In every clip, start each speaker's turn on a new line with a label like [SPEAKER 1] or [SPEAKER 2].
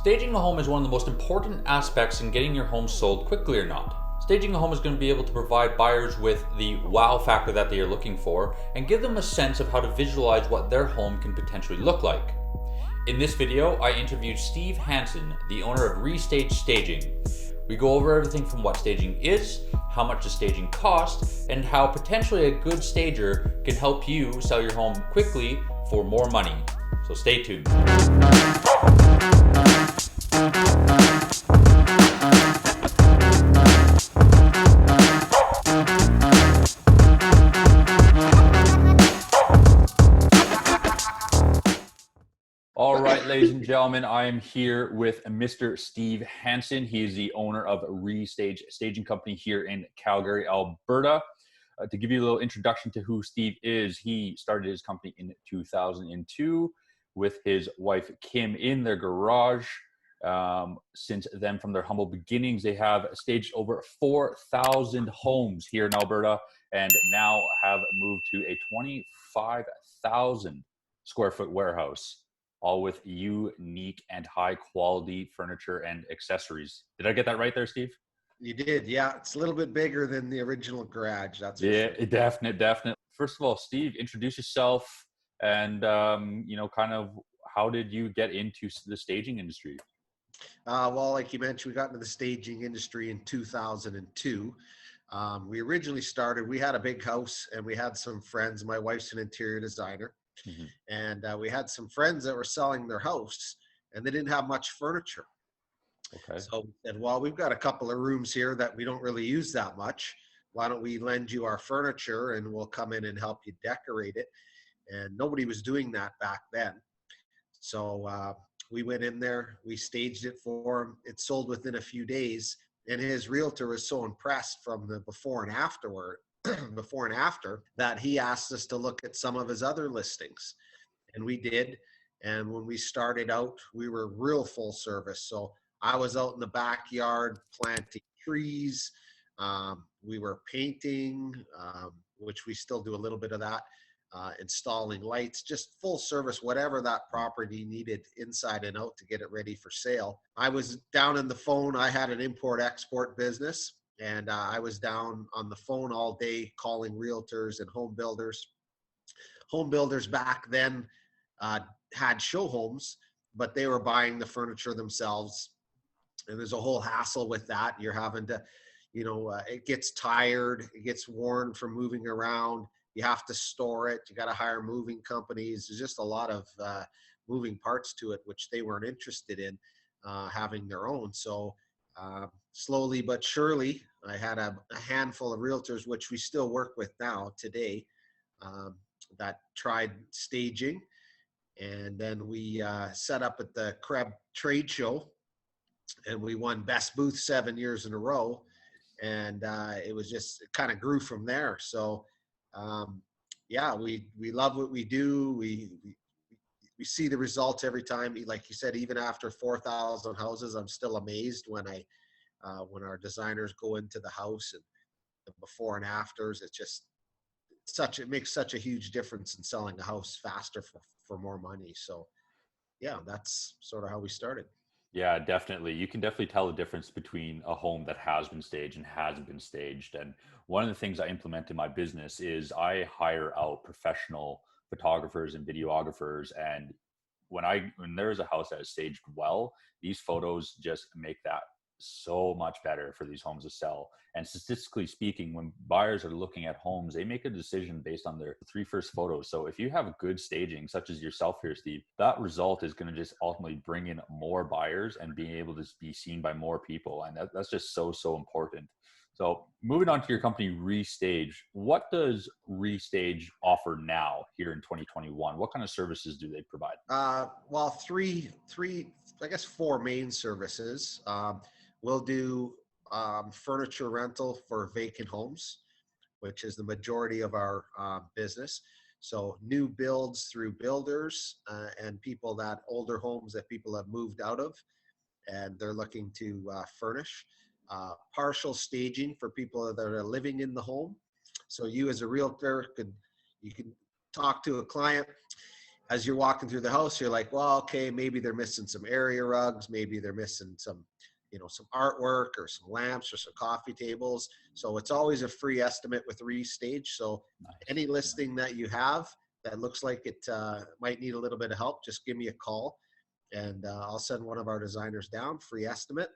[SPEAKER 1] Staging a home is one of the most important aspects in getting your home sold quickly or not. Staging a home is going to be able to provide buyers with the wow factor that they are looking for and give them a sense of how to visualize what their home can potentially look like. In this video, I interviewed Steve Hanson, the owner of Restage Staging. We go over everything from what staging is, how much does staging cost, and how potentially a good stager can help you sell your home quickly for more money. So stay tuned. All right, ladies and gentlemen, I am here with Mr. Steve Hanson. He is the owner of Restage Staging Company here in Calgary, Alberta. To give you a little introduction to who Steve is, he started his company in 2002 with his wife, Kim, in their garage. Since then, from their humble beginnings, they have staged over 4,000 homes here in Alberta and now have moved to a 25,000 square foot warehouse, all with unique and high quality furniture and accessories. Did I get that right there, Steve?
[SPEAKER 2] You did, yeah. It's a little bit bigger than the original garage, that's for
[SPEAKER 1] Yeah,
[SPEAKER 2] sure.
[SPEAKER 1] definitely. First of all, Steve, introduce yourself and, kind of how did you get into the staging industry?
[SPEAKER 2] Well, like you mentioned, we got into the staging industry in 2002. We originally started, we had a big house and we had some friends. My wife's an interior designer.
[SPEAKER 1] Mm-hmm.
[SPEAKER 2] And we had some friends that were selling their house and they didn't have much furniture.
[SPEAKER 1] Okay.
[SPEAKER 2] So we said, well, we've got a couple of rooms here that we don't really use that much. Why don't we lend you our furniture and we'll come in and help you decorate it? And nobody was doing that back then. So we went in there, we staged it for him. It sold within a few days. And his realtor was so impressed from the before and after that he asked us to look at some of his other listings. And we did. And when we started out, we were real full service. So I was out in the backyard planting trees. We were painting, which we still do a little bit of that, installing lights, just full service, whatever that property needed inside and out to get it ready for sale. I was down in the phone. I had an import-export business, and I was down on the phone all day calling realtors and home builders. Home builders back then had show homes, but they were buying the furniture themselves. And there's a whole hassle with that. You're having to, it gets tired, it gets worn from moving around. You have to store it. You got to hire moving companies. There's just a lot of moving parts to it, which they weren't interested in having their own. So slowly but surely, I had a handful of realtors, which we still work with now today, that tried staging. And then we set up at the Krebs trade show, and we won best booth 7 years in a row. And it was just, it kind of grew from there. So we love what we do. We see the results every time. Like you said, even after 4,000 houses, I'm still amazed when our designers go into the house and the before and afters. It's just it makes such a huge difference in selling a house faster for more money. So yeah, that's sort of how we started.
[SPEAKER 1] Yeah, definitely. You can definitely tell the difference between a home that has been staged and hasn't been staged. And one of the things I implement in my business is I hire out professional photographers and videographers. And when there's a house that is staged well, these photos just make that so much better for these homes to sell. And statistically speaking, when buyers are looking at homes, they make a decision based on their 3 first photos. So if you have good staging, such as yourself here, Steve, that result is going to just ultimately bring in more buyers and being able to be seen by more people. And that's just so important. So moving on to your company, Restage, what does Restage offer now here in 2021? What kind of services do they provide?
[SPEAKER 2] Well, I guess 4 main services. We'll do furniture rental for vacant homes, which is the majority of our business. So new builds through builders and older homes that people have moved out of and they're looking to furnish. Partial staging for people that are living in the home. So you as a realtor you can talk to a client as you're walking through the house, you're like, well, okay, maybe they're missing some area rugs, maybe they're missing some, some artwork or some lamps or some coffee tables. So it's always a free estimate with Restage. So
[SPEAKER 1] Nice.
[SPEAKER 2] any listing that you have that looks like it might need a little bit of help, just give me a call, and I'll send one of our designers down, free estimate.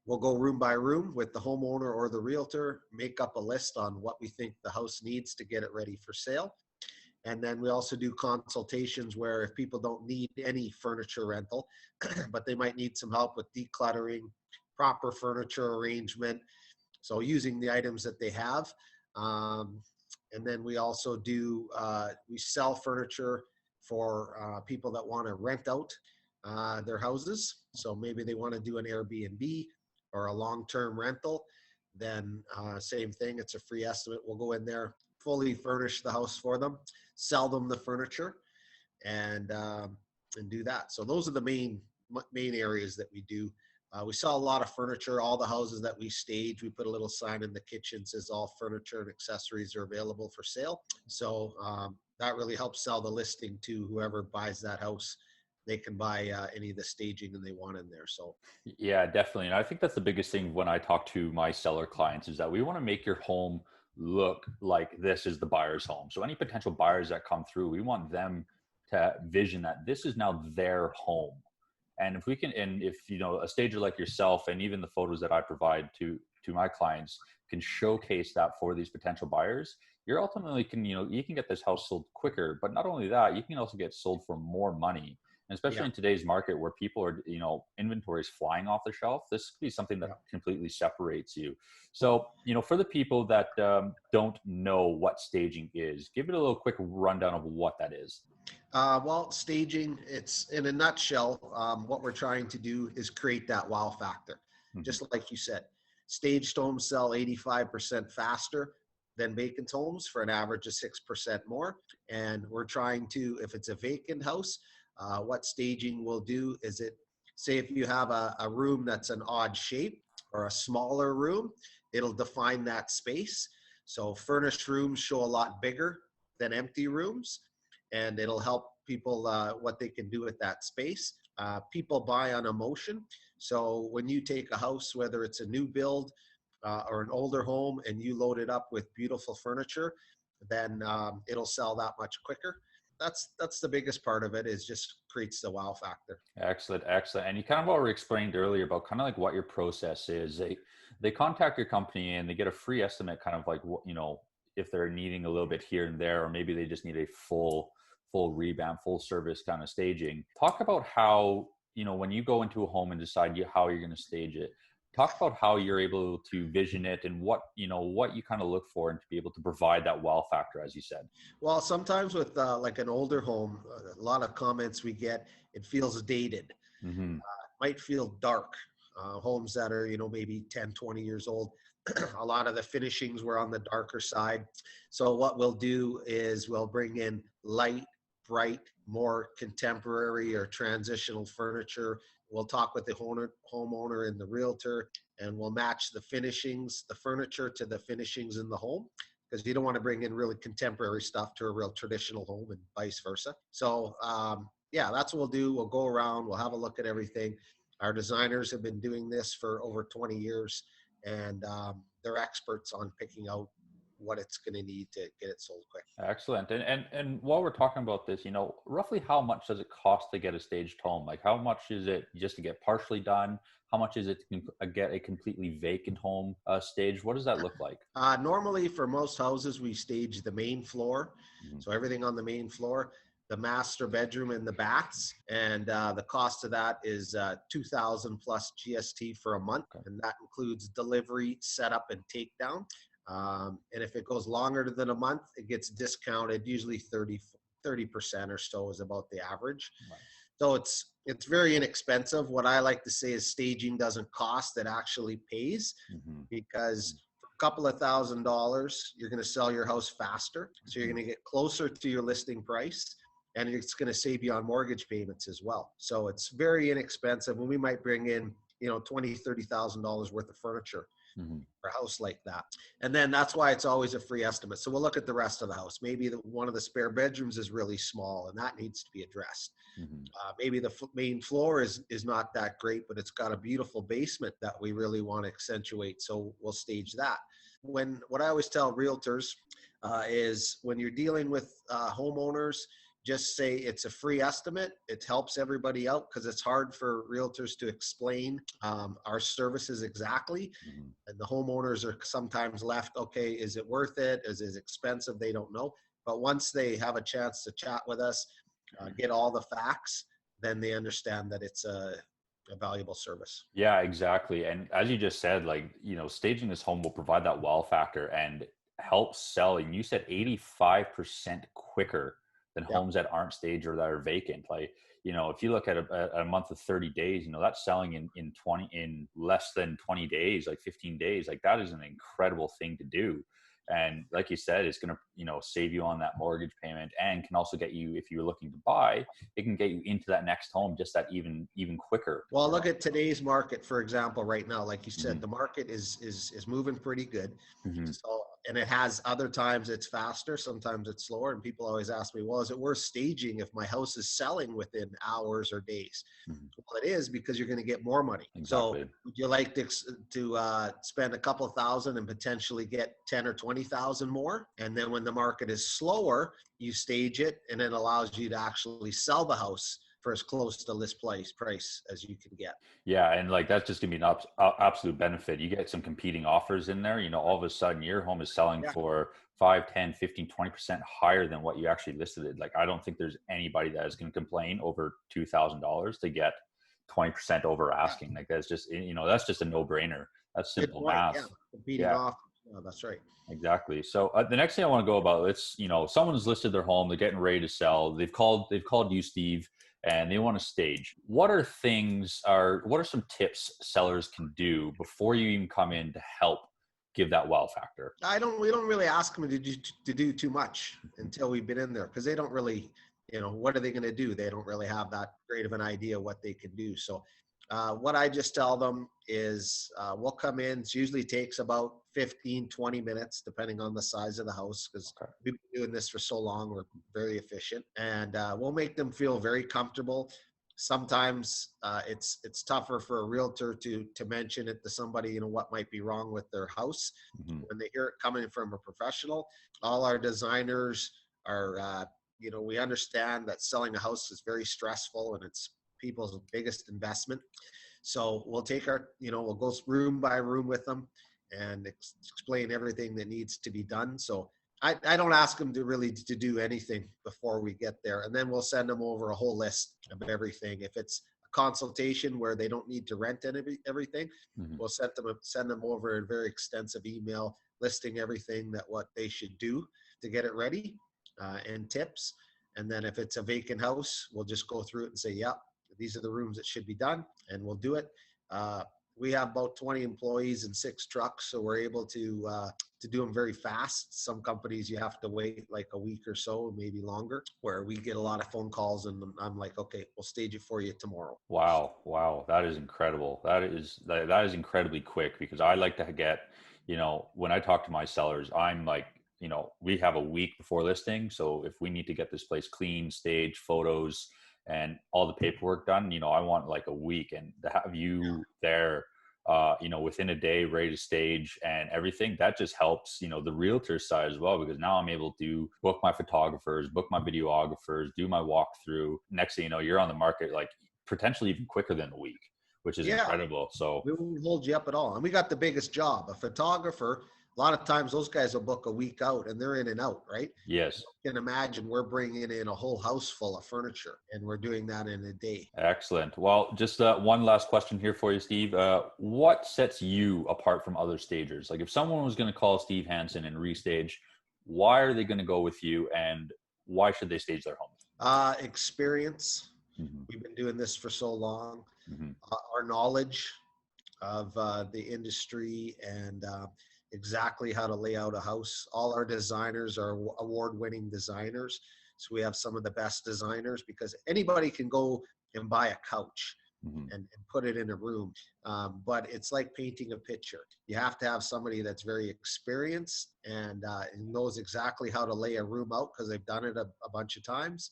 [SPEAKER 2] We'll go room by room with the homeowner or the realtor, make up a list on what we think the house needs to get it ready for sale. And then we also do consultations where if people don't need any furniture rental, but they might need some help with decluttering, proper furniture arrangement, so using the items that they have. And then we also do, we sell furniture for people that want to rent out their houses. So maybe they want to do an Airbnb or a long-term rental. Then same thing, it's a free estimate. We'll go in there, fully furnish the house for them, sell them the furniture, and do that. So those are the main areas that we do. We sell a lot of furniture. All the houses that we stage, we put a little sign in the kitchen says all furniture and accessories are available for sale. So that really helps sell the listing to whoever buys that house. They can buy any of the staging and they want in there. So
[SPEAKER 1] Yeah, definitely. And I think that's the biggest thing when I talk to my seller clients is that we want to make your home look like this is the buyer's home. So any potential buyers that come through, we want them to vision that this is now their home. And if we can, and if a stager like yourself and even the photos that I provide to my clients can showcase that for these potential buyers, you're ultimately you can get this house sold quicker. But not only that, you can also get sold for more money. And especially
[SPEAKER 2] yeah,
[SPEAKER 1] in today's market where people are, inventory is flying off the shelf, this could be something that
[SPEAKER 2] yeah.
[SPEAKER 1] completely separates you. So, for the people that don't know what staging is, give it a little quick rundown of what that is.
[SPEAKER 2] Well, staging, it's in a nutshell, what we're trying to do is create that wow factor.
[SPEAKER 1] Mhm.
[SPEAKER 2] Just like you said, staged homes sell 85% faster than vacant homes for an average of 6% more. And we're trying to, if it's a vacant house, what staging will do is say if you have a room that's an odd shape or a smaller room, it'll define that space. So furnished rooms show a lot bigger than empty rooms, and it'll help people what they can do with that space. People buy on emotion. So when you take a house, whether it's a new build or an older home, and you load it up with beautiful furniture, then it'll sell that much quicker. That's the biggest part of it, is just creates the wow factor.
[SPEAKER 1] Excellent, excellent. And you kind of already explained earlier about kind of like what your process is. They contact your company and they get a free estimate, kind of like what if they're needing a little bit here and there, or maybe they just need a full revamp, full service kind of staging. Talk about how when you go into a home and decide how you're going to stage it. Talk about how you're able to vision it and what you kind of look for and to be able to provide that wow factor, as you said.
[SPEAKER 2] Well, sometimes with like an older home, a lot of comments we get, it feels dated,
[SPEAKER 1] Hmm.
[SPEAKER 2] might feel dark. Homes that are, maybe 10, 20 years old, a lot of the finishings were on the darker side. So what we'll do is we'll bring in light, bright, more contemporary or transitional furniture. We'll talk with the homeowner and the realtor, and we'll match the finishings, the furniture to the finishings in the home, because you don't want to bring in really contemporary stuff to a real traditional home and vice versa. So yeah, that's what we'll do. We'll go around, we'll have a look at everything. Our designers have been doing this for over 20 years, and they're experts on picking out what it's going to need to get it sold quick.
[SPEAKER 1] Excellent. And while we're talking about this, roughly how much does it cost to get a staged home? Like how much is it just to get partially done? How much is it to get a completely vacant home staged? What does that look like?
[SPEAKER 2] Normally, for most houses, we stage the main floor.
[SPEAKER 1] Mhm.
[SPEAKER 2] So everything on the main floor, the master bedroom and the baths. And the cost of that is $2,000 plus GST for a month.
[SPEAKER 1] Okay.
[SPEAKER 2] And that includes delivery, setup, and takedown. And if it goes longer than a month, it gets discounted. Usually 30% or so is about the average.
[SPEAKER 1] Nice.
[SPEAKER 2] So it's very inexpensive. What I like to say is staging doesn't cost, it actually pays,
[SPEAKER 1] Mm-hmm.
[SPEAKER 2] because for a couple of $1,000s, you're going to sell your house faster. So you're
[SPEAKER 1] Mm-hmm.
[SPEAKER 2] going to get closer to your listing price, and it's going to save you on mortgage payments as well. So it's very inexpensive, and we might bring in, $20,000, $30,000 worth of furniture.
[SPEAKER 1] Mhm.
[SPEAKER 2] for a house like that. And then that's why it's always a free estimate. So we'll look at the rest of the house. Maybe one of the spare bedrooms is really small and that needs to be addressed.
[SPEAKER 1] Mhm.
[SPEAKER 2] Maybe the main floor is not that great, but it's got a beautiful basement that we really want to accentuate. So we'll stage that. What I always tell realtors is when you're dealing with homeowners, just say it's a free estimate. It helps everybody out because it's hard for realtors to explain our services exactly.
[SPEAKER 1] Mhm.
[SPEAKER 2] And the homeowners are sometimes left, okay, is it worth it? Is it expensive? They don't know. But once they have a chance to chat with us, get all the facts, then they understand that it's a valuable service.
[SPEAKER 1] Yeah, exactly. And as you just said, like, staging this home will provide that wow factor and help sell. And you said 85% quicker than
[SPEAKER 2] Yeah.
[SPEAKER 1] homes that aren't staged or that are vacant. Like, if you look at a month of 30 days, that's selling in less than 20 days, like 15 days. Like that is an incredible thing to do. And like you said, it's going to, save you on that mortgage payment and can also get you, if you're looking to buy, it can get you into that next home just that even quicker.
[SPEAKER 2] Well, look at today's market, for example, right now. Like you said,
[SPEAKER 1] Mhm.
[SPEAKER 2] the market is moving pretty good.
[SPEAKER 1] Mhm.
[SPEAKER 2] So, and it has other times it's faster, sometimes it's slower. And people always ask me, well, is it worth staging if my house is selling within hours or days?
[SPEAKER 1] Mhm.
[SPEAKER 2] Well, it is because you're going to get more money. So,
[SPEAKER 1] Exactly.
[SPEAKER 2] would you like to spend a couple thousand and potentially get 10 or 20,000 more? And then when the market is slower, you stage it, and it allows you to actually sell the house for as close to list price as you can get.
[SPEAKER 1] Yeah, and like that's just gonna be an absolute benefit. You get some competing offers in there, all of a sudden your home is selling
[SPEAKER 2] Yeah.
[SPEAKER 1] for 5, 10, 15, 20% higher than what you actually listed it. Like I don't think there's anybody that is gonna complain over $2,000 to get 20% over
[SPEAKER 2] Yeah.
[SPEAKER 1] asking. Like that's just a no-brainer. That's
[SPEAKER 2] Good
[SPEAKER 1] simple
[SPEAKER 2] point. Yeah.
[SPEAKER 1] math.
[SPEAKER 2] Competing
[SPEAKER 1] Yeah.
[SPEAKER 2] off. Yeah, that's right.
[SPEAKER 1] Exactly. So the next thing I want to go about, it's someone's listed their home, they're getting ready to sell. They've called you, Steve, and they want to stage. What are some tips sellers can do before you even come in to help give that wow factor?
[SPEAKER 2] We don't really ask them to do too much until we've been in there because they don't really, what are they going to do? They don't really have that great of an idea what they can do. So what I just tell them is we'll come in. It usually takes about 15, 20 minutes, depending on the size of the house, because
[SPEAKER 1] Okay.
[SPEAKER 2] we've been doing this for so long. We're very efficient. And we'll make them feel very comfortable. Sometimes it's tougher for a realtor to mention it to somebody, what might be wrong with their house.
[SPEAKER 1] Hmm.
[SPEAKER 2] When they hear it coming from a professional, all our designers are, we understand that selling a house is very stressful and it's people's biggest investment. So we'll take we'll go room by room with them and explain everything that needs to be done. So I don't ask them to do anything before we get there. And then we'll send them over a whole list of everything. If it's a consultation where they don't need to rent everything,
[SPEAKER 1] Hmm.
[SPEAKER 2] we'll send them over a very extensive email listing everything that what they should do to get it ready and tips. And then if it's a vacant house, we'll just go through it and say, yep, these are the rooms that should be done, and we'll do it. We have about 20 employees and 6 trucks, so we're able to do them very fast. Some companies you have to wait like a week or so, maybe longer, where we get a lot of phone calls and I'm like, okay, we'll stage it for you tomorrow.
[SPEAKER 1] Wow, that is incredible. That is incredibly quick because I like to get, when I talk to my sellers, I'm like, we have a week before listing, so if we need to get this place clean, stage photos, and all the paperwork done, I want like a week, and to have you there, within a day, ready to stage and everything, that just helps, the realtor side as well, because now I'm able to book my photographers, book my videographers, do my walkthrough. Next thing you know, you're on the market like potentially even quicker than a week, which is
[SPEAKER 2] Yeah,
[SPEAKER 1] incredible. So
[SPEAKER 2] we won't hold you up at all. And we got the biggest job. A photographer, a lot of times those guys will book a week out and they're in and out, right?
[SPEAKER 1] yes,
[SPEAKER 2] You can imagine we're bringing in a whole house full of furniture and we're doing that in a day.
[SPEAKER 1] excellent. Well, just one last question here for you, Steve. What sets you apart from other stagers? Like if someone was going to call Steve Hanson and restage, why are they going to go with you, and why should they stage their homes?
[SPEAKER 2] Experience.
[SPEAKER 1] Hmm.
[SPEAKER 2] We've been doing this for so long.
[SPEAKER 1] Hmm.
[SPEAKER 2] Our knowledge of the industry and exactly how to lay out a house. All our designers are award-winning designers. So we have some of the best designers because anybody can go and buy a couch. and put it in a room. But it's like painting a picture. You have to have somebody that's very experienced and knows exactly how to lay a room out because they've done it a bunch of times.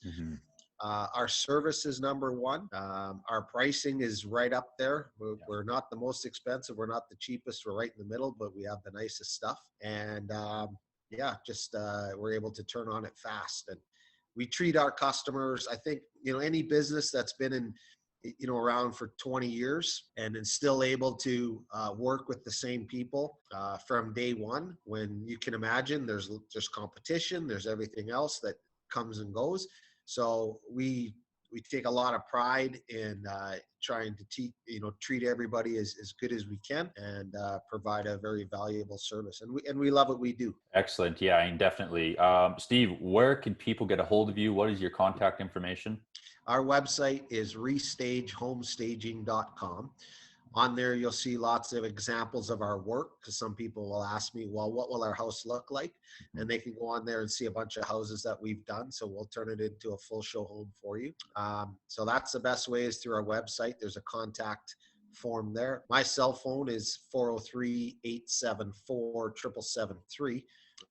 [SPEAKER 2] Our service is number one. Our pricing is right up there. We're not the most expensive. We're not the cheapest. We're right in the middle, but we have the nicest stuff. And we're able to turn on it fast. And we treat our customers, I think, any business that's been around for 20 years and is still able to work with the same people from day one, when you can imagine there's competition, there's everything else that comes and goes. So we take a lot of pride in trying to treat everybody as good as we can and provide a very valuable service. And we love what we do.
[SPEAKER 1] Excellent. Yeah, and definitely. Steve, where can people get a hold of you? What is your contact information?
[SPEAKER 2] Our website is restagehomestaging.com. On there, you'll see lots of examples of our work, because some people will ask me, well, what will our house look like? And they can go on there and see a bunch of houses that we've done. So we'll turn it into a full show home for you. So that's the best way, is through our website. There's a contact form there. My cell phone is 403-874-7773.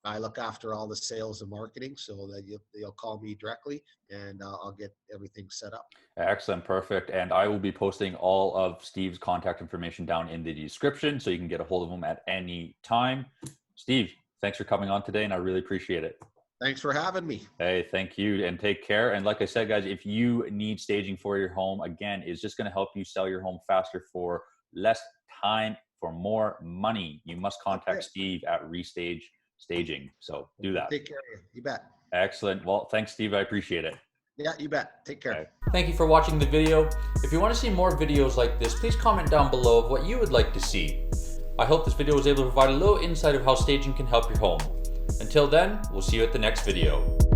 [SPEAKER 2] I look after all the sales and marketing, so that you'll call me directly, and I'll get everything set up.
[SPEAKER 1] Excellent. Perfect. And I will be posting all of Steve's contact information down in the description, so you can get a hold of him at any time. Steve, thanks for coming on today, and I really appreciate it.
[SPEAKER 2] Thanks for having me.
[SPEAKER 1] Hey, thank you, and take care. And like I said, guys, if you need staging for your home, again, it's just going to help you sell your home faster for less time, for more money. You must contact Steve at Restage Staging. So do that.
[SPEAKER 2] Take care of you. You bet.
[SPEAKER 1] Excellent. Well, thanks, Steve. I appreciate it.
[SPEAKER 2] Yeah, you bet. Take care.
[SPEAKER 1] Okay. Thank you for watching the video. If you want to see more videos like this, please comment down below of what you would like to see. I hope this video was able to provide a little insight of how staging can help your home. Until then, we'll see you at the next video.